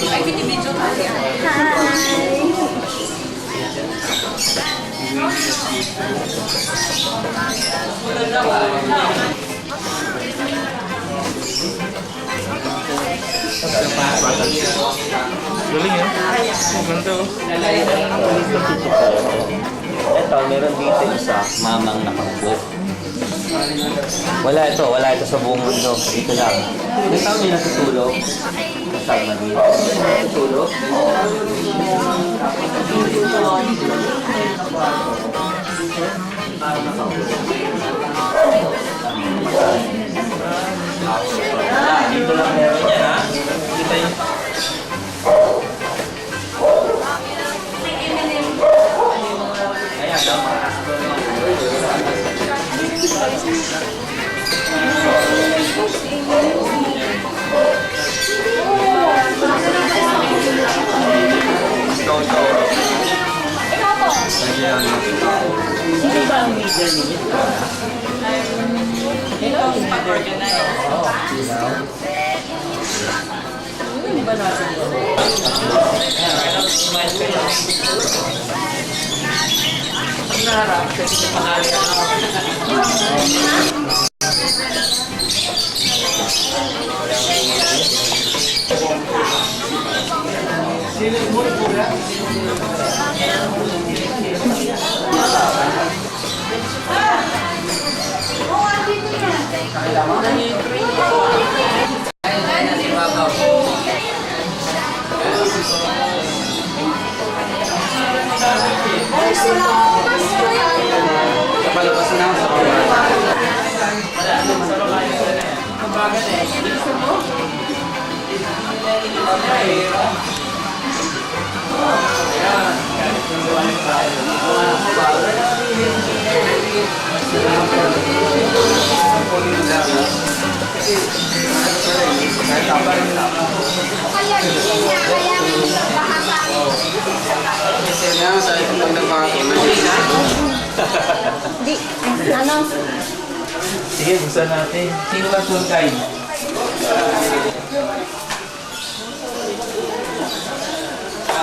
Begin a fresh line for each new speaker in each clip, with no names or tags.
Ay, binibidyo tayo.
Galing yun. Maganda oh.
Ito, meron dito isa, mamang nakangbo. Wala ito sa buong mundo. Dito lang. May tao may natutulog. Kasama dito. Natutulog. Dito lang meron yan ha. Kita yung... Ayan, no? Mga sino ba ang leader ninyo?
Ito, pag-organize.
Hindi ba natin ito? Ang naharap, kasi ito pangalan
Kapalabas na ako sa pamamahay. Kaya sa itong pagdabako na
Di, ano?
Sige, buksan natin. Sino ba tour guide?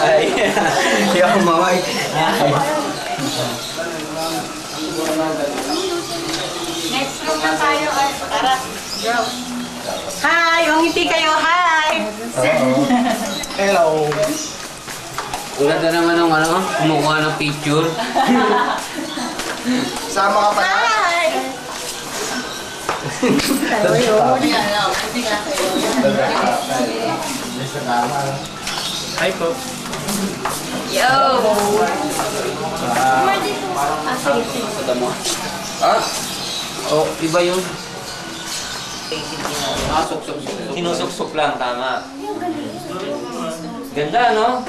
ay, hindi ako maway.
Next room na tayo. Tara, go. Hi! Umiti kayo, hi!
Hello. Ang ganda naman ng ano, kumukuha ng picture. Sama ka pa na?
Hi!
Hi po.
Yo! Sige, sige.
Ito mo. Ah? Oh, iba yun. Ah, suksok-suksok.
Sinusuksok lang, tama. Ganda, no?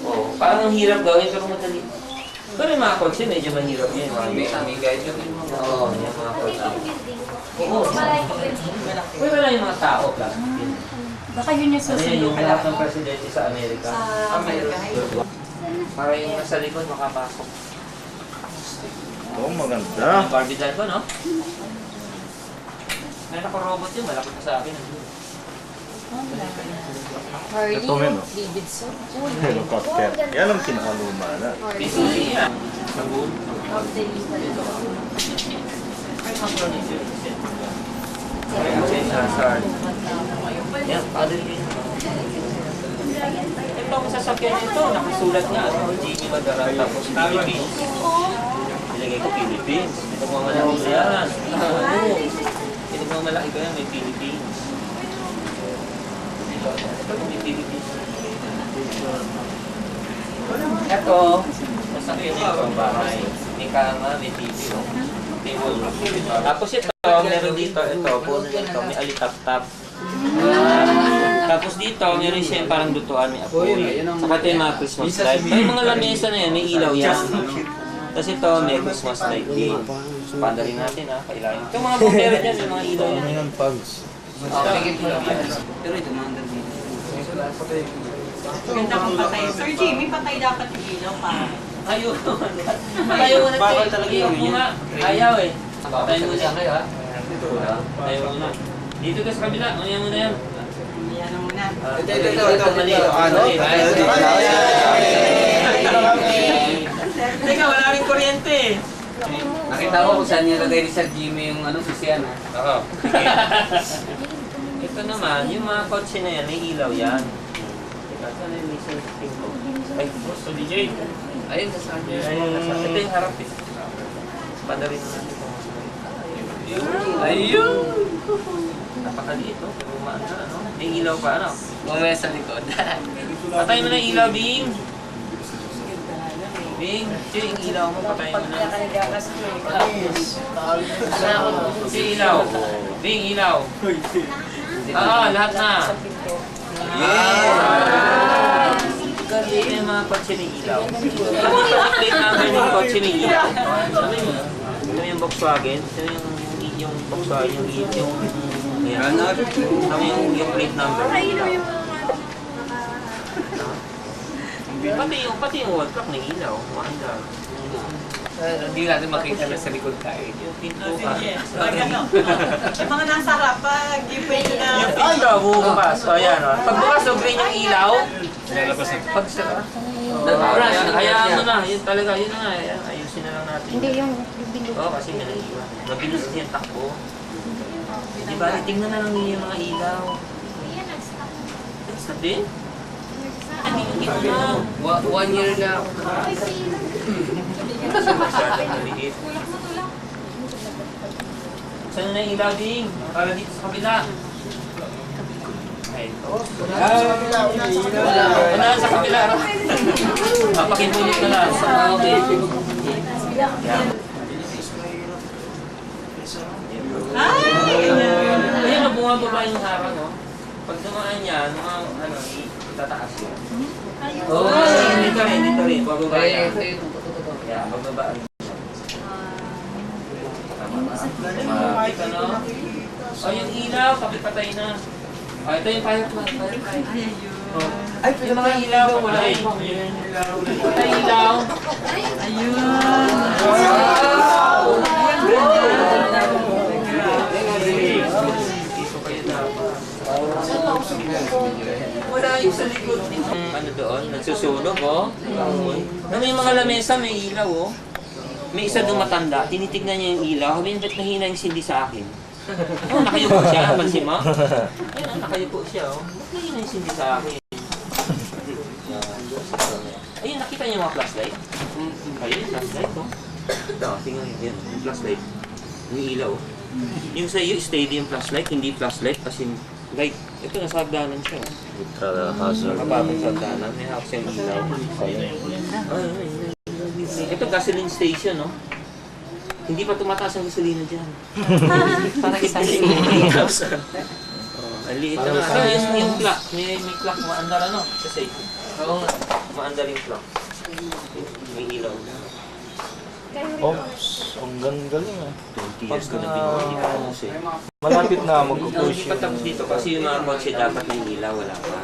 Oh, parang ang hirap gawin, pero madali. Pero yung mga chords yun, medyo mahirap yun.
May guide yun.
Oo, yung mga chords. Oo. Uy, wala yung mga tao lang.
Baka yun yung
Ano yun,
susunod
yung
ka
lahat
lang.
ng presidente sa Amerika.
Sa Amerika.
Para yung nasa likod makapasok.
Oh, maganda.
Yung Barbie doll ko, no? Meron ako robot yun, malaki pa sa akin.
Harley,
Ito, men, no?
Davidson.
Helicopter. Yan ang pinakaluma na.
Basically, yan. Sabon.
Of the Legal.
Yan, padre din. Ito, ang sasakyan nito, nakasulat nga, ano, Jimmy Madara, tapos Philippines. Nilagay ko Philippines. Ito mga malaki ko yan. Ito mga malaki ko yan, may Philippines. Ito, may Philippines. Ito, sasakyan nito ang bahay. May kama, may TV, oh. Table. Tapos ito, meron dito, ito, puno nito, may alitap-tap. Tapos dito, meron siya yung parang lutuan, may apoy. Saka ito yung mga Christmas light. Yung mga lamesa na yan, may ilaw yan. Tapos ito, may Christmas light din. Panda rin natin ha, kailangan. Itong mga bumbero dyan, yung mga ilaw yan.
Yung pugs.
Pero ito mga dito.
Ganda kong patay. Sir Jimmy, patay dapat yung ilaw pa.
Ayaw. Ayaw na ito.
Bawal talaga yun.
Ayaw eh. Tayo muna kayo ha. Tayo muna. Dito ka sa kabila. Maya muna yan.
Yan na muna.
Ito. Mali. Teka, wala rin kuryente.
Nakita ko kung saan niya lagay ni Sir Jimmy yung sisiyan ha.
Oo. Ito naman, yung mga kotse na yan, may ilaw yan. Teka, saan yung missing thing ko? Ay, gusto DJ.
Ayun, sa saan niya.
Ito yung harap eh. Padarin na natin kung ayun! Napakaliit oh, pero umaanda ano? May ilaw pa ano?
Mamaya sa likod.
Patay mo na yung ilaw, Bing! Bing, siya yung ilaw mo, patay mo na. Si ilaw. Bing, ilaw. Lahat na. Ito yung mga kotse ng ilaw. Plate number ng kotse ng ilaw. Ito yung Volkswagen. Ito yung Volkswagen, yung ayan. Ito yung plate number ng ilaw. Pati yung wall clock ng ilaw. Maandar.
Hindi natin makita na sa likod tayo.
Yung pintuan.
Pag ano, yung mga nasa harap, pag yung pwede na...
Yung pinto, bubukas. O yan o. Pag bukas o green yung ilaw, pag saka. Hayaan mo na. Yun talaga, yun na nga. Ayusin na lang natin.
Hindi yung bilog.
Oo, kasi may naiiwan. Mabilis yung takbo. Di ba? Tingnan na lang ninyo yung mga ilaw. Next din? Hindi yung ginawa.
1 year na.
Masyadong maliit. Saan na yung ilaw, Ding? Para dito sa kabila. Ay, ito. Wala sa kabila. Papakibulit na lang. Okay. Yan. Ayun, bumababa yung harang, no? Pag dumaan yan, mga ano, itataas yun. Oo, dito rin. Bababa yan. Yeah, bababa. Tama. Ito, no? O, yung ilaw, pakipatay na. O, ito yung firefly. Ay, yung mga ilaw, wala yung ilaw. Dito kayo dapat. Wala yung sa likod. Ano doon? Nagsusunog, oh. May mga lamesa, may ilaw, oh. May isa doon matanda, tinitignan niya yung ilaw. Sabi niya, ba't nahina yung sindi sa akin? Oh, nakayupo siya, pansin mo? Ayun, nakayupo siya, oh. Ba't nahina yung sindi sa akin? Ayun, nakita niyo yung mga flashlight? Ayun, yung flashlight, oh. Ito, tingnan niyo, yung flashlight. Yung ilaw, oh. Yung sa iyo, steady yung flashlight, hindi flashlight kasi light. Ito, nasa hagdanan siya. Nakapatong sa hagdanan, may hawak siyang ilaw. Ito, gasoline station, no? Hindi pa tumataas ang gasolina dyan.
Parang isang
Ang liit na nga. Yung clock, may clock, maandar ano? Kasi, maandar yung clock. May ilaw.
Oops, ang galing ah.
20 years ko na binuha, hindi pa tapos eh.
Malapit na
Hindi
mag-push
pa tapos dito kasi yung mga kotse dapat may ilaw, wala pa.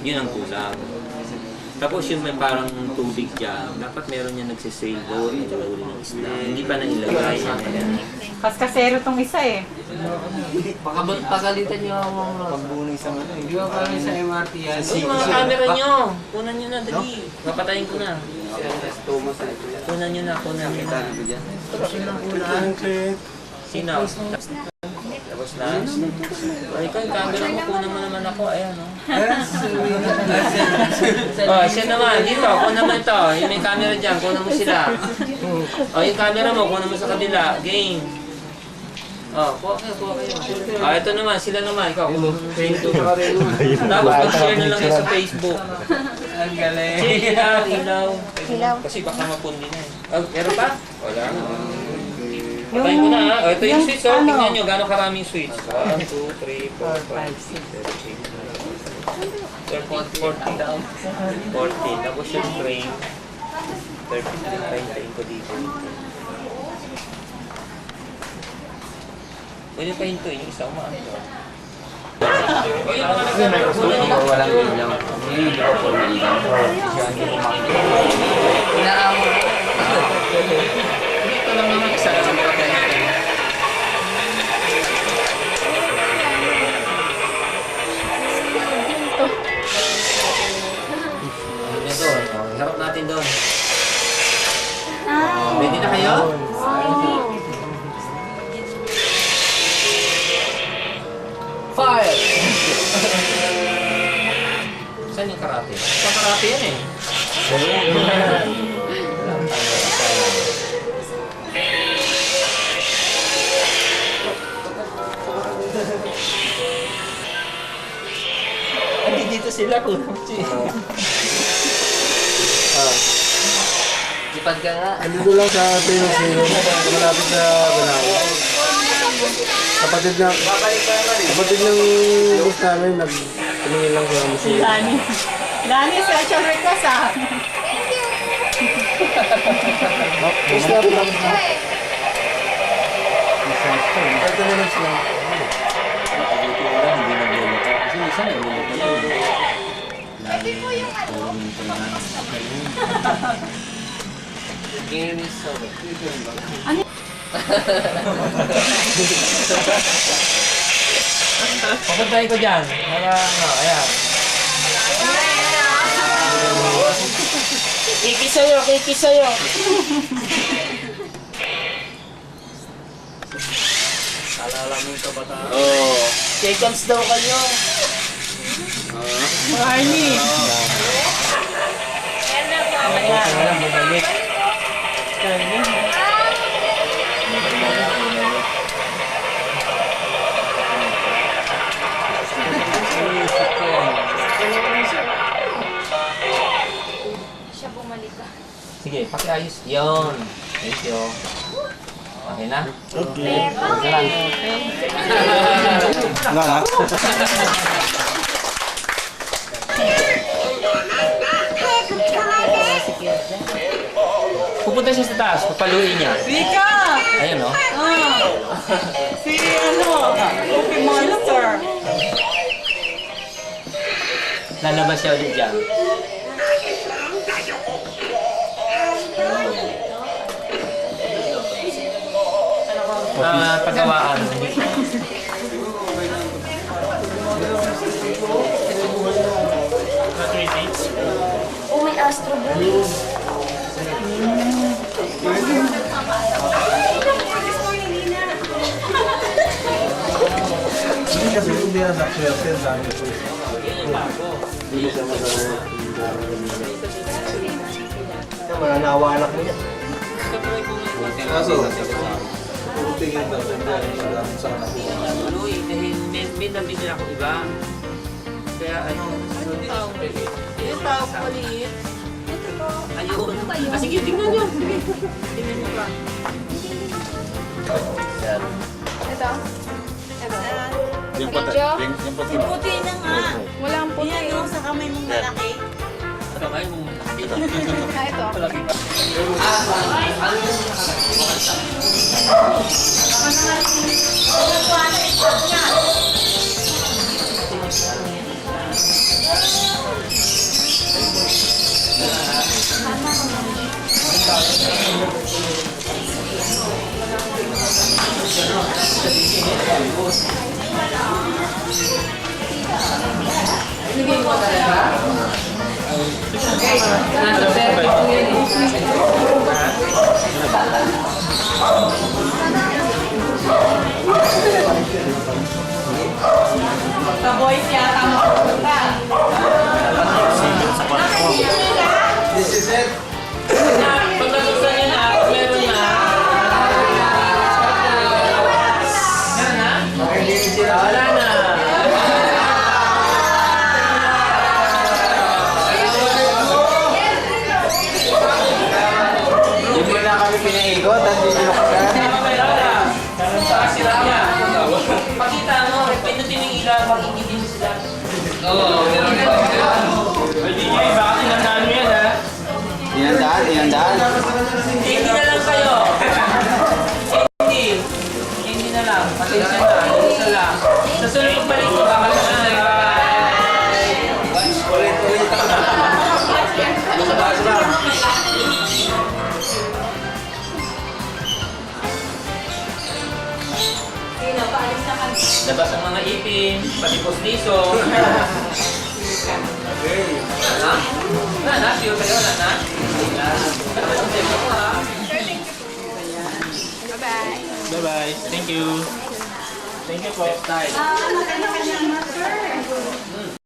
Yun ang kulang. Tapos yung may parang tubig dyan, dapat meron yung nagsisail doon, nagululi ng isla. Hindi pa nailagay yan.
Kaskasero tong isa eh.
Pagalitan niyo ang mga
Pambunay sa ano eh.
Di ba parang sa MRT yan?
Yung mga camera nyo, kunan nyo na, dali. Papatayin ko na. Kunan nyo na. Sino? Tapos na? Ay, ikaw yung camera mo, kunan mo naman ako. Ayan, o. Oh, siya naman, dito, kunan mo ito. Yung may camera dyan, kunan mo sila. Oh, yung camera mo, kunan mo sa kabila. Game. Oh, kuha kayo. Ah, ito naman, sila naman, ikaw. Tapos mag-share na lang kayo sa Facebook.
Ang galing.
Ilaw. Kasi baka mapundi na eh. Oh, meron pa? Wala. Patayin ko na ha. Oh, ito yung switch, oh. Tingnan nyo, gano'ng karaming switch. 1, 2, 3, 4, 5, 6, 7, 8, 9, 10, 14. Tapos yung frame. 30 ko dito. Pwede pa hinto yung isa umaan ko. O yung mga nagkakaroon.
Walang ilaw. Hindi ko po na ilaw. Inaamon.
Ito lang naman isa na sa mga ganyan.
Jones.
Fire!
Saan yung karate? Sa karate yan eh. Ay, dito sila kung
Lipad ka nga.
Andito lang sa Tennessee, malapit sa Banawa. Kapatid ng boss namin, tumingin lang sa
Si
museo.
Lani. Lani, special request ah.
Boss na lang. 30 minutes lang.
Iris so.
Papuntahin ko dyan. Para ano, ayan. Kiki sa'yo.
Alalamin ka ba tayo?
Oh. Seconds daw kayo.
Barney.
Ayan, bumalik.
Siya bumalik ka.
Sige, pakiayos. Yun. Thank you. Okay na?
Wala na?
Pupunta siya sa taas. Papaluin niya.
Rika!
Ayun, oh.
Si Cookie Monster.
Lalabas siya ulit dyan. Pagawaan.
Oh, may Astro Boy.
Kasi hindi na nakswerte, ang dami po. Hindi siya magawa. Mananawa anak mo yan. Kaso, puro tingin daw siya dyan, maraming sana po.
Paluin. Dahil may nabili ako iba. Kaya ano.
Yung tao maliit.
Ayun. Ah, sige, tingnan nyo. Tingnan nyo pa.
Ito. Ito.
Yung
Medyo?
yung pati.
Yung puti na nga.
Walang puti.
Yan yung sa kamay mong malaki.
Kamay mo.
Ah, ito.
Sa boys yata mapupunta.
This is it.
Pag natusan nyo na, meron na. Yan na? Wala na.
Hindi mo na kami pinaigot at hindi nyo kasama.
Pakita mo, pinutin yung ilaw, makikigil sila.
Oo, meron ito.
Hindi nyo, baka tinandaan mo yan ha.
Inandaan.
Hindi na lang kayo. Hindi na lang. Pasensya na. Isa lang. Sa sunod pagbalik ko, baka na.
Ulit. Basta na.
Sino, paalis na kami.
Labas ang mga ipin, pati posliso. Ha? Na, sure kayo, na. Bye-bye. Thank you. Thank you po.
Ano kanya-kanya, sir?